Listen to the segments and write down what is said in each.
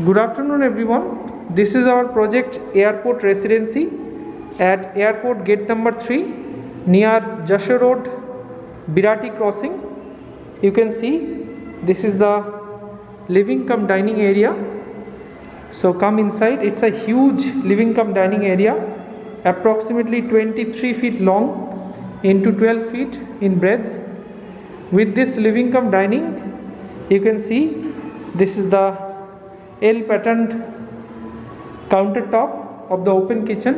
Good afternoon everyone. This is our project Airport Residency at Airport Gate number 3 near Jasha Road, Birati Crossing. You can see this is the living cum dining area. So come inside. It's a huge living cum dining area, approximately 23 feet long into 12 feet in breadth. With this living cum dining, you can see this is the L patterned countertop of the open kitchen,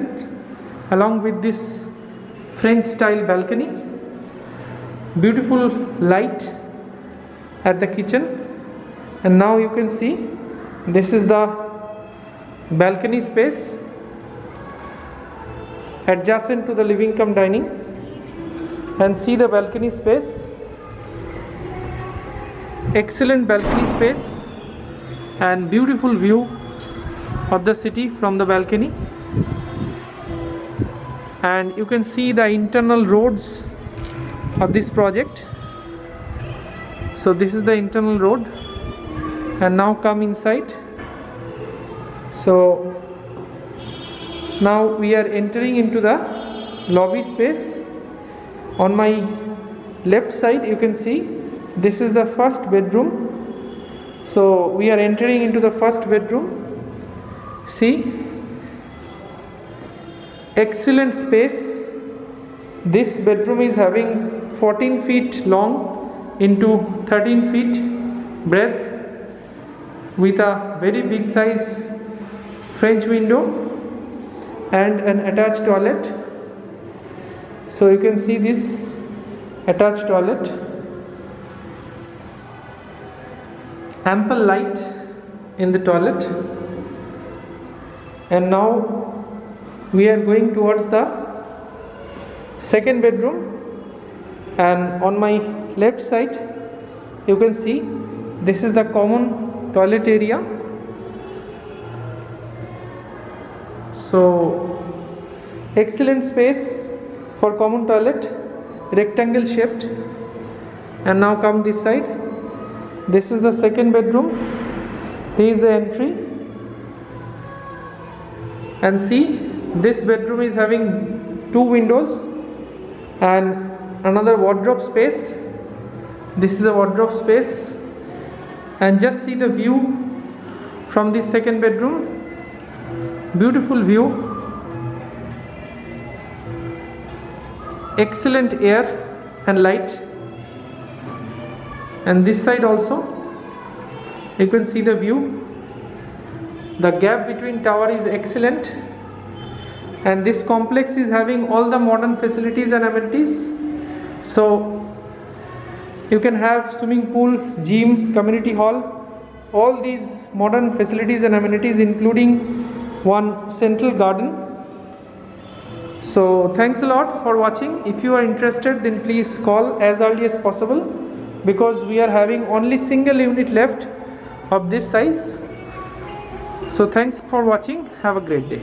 along with this French style balcony. Beautiful light at the kitchen, and now you can see this is the balcony space adjacent to the living cum dining, and see the balcony space. Excellent balcony space and beautiful view of the city from the balcony, and you can see the internal roads of this project. So this is the internal road, and now come inside. So now we are entering into the lobby space. On my left side you can see this is the first bedroom. So we are entering into the first bedroom. See, excellent space. This bedroom is having 14 feet long into 13 feet breadth, with a very big size French window and an attached toilet. So you can see this attached toilet. Ample light in the toilet, and now we are going towards the second bedroom, and on my left side you can see this is the common toilet area. So excellent space for common toilet, rectangle shaped. And now come this side. This is the second bedroom. This is the entry, and see, this bedroom is having 2 windows and another wardrobe space. This is a wardrobe space, and just see the view from this second bedroom. Beautiful view, excellent air and light. And this side also you can see the view. The gap between tower is excellent, and this complex is having all the modern facilities and amenities. So you can have swimming pool, gym, community hall, all these modern facilities and amenities, including one central garden. So thanks a lot for watching. If you are interested, then please call as early as possible, because we are having only single unit left of this size. So thanks for watching. Have a great day.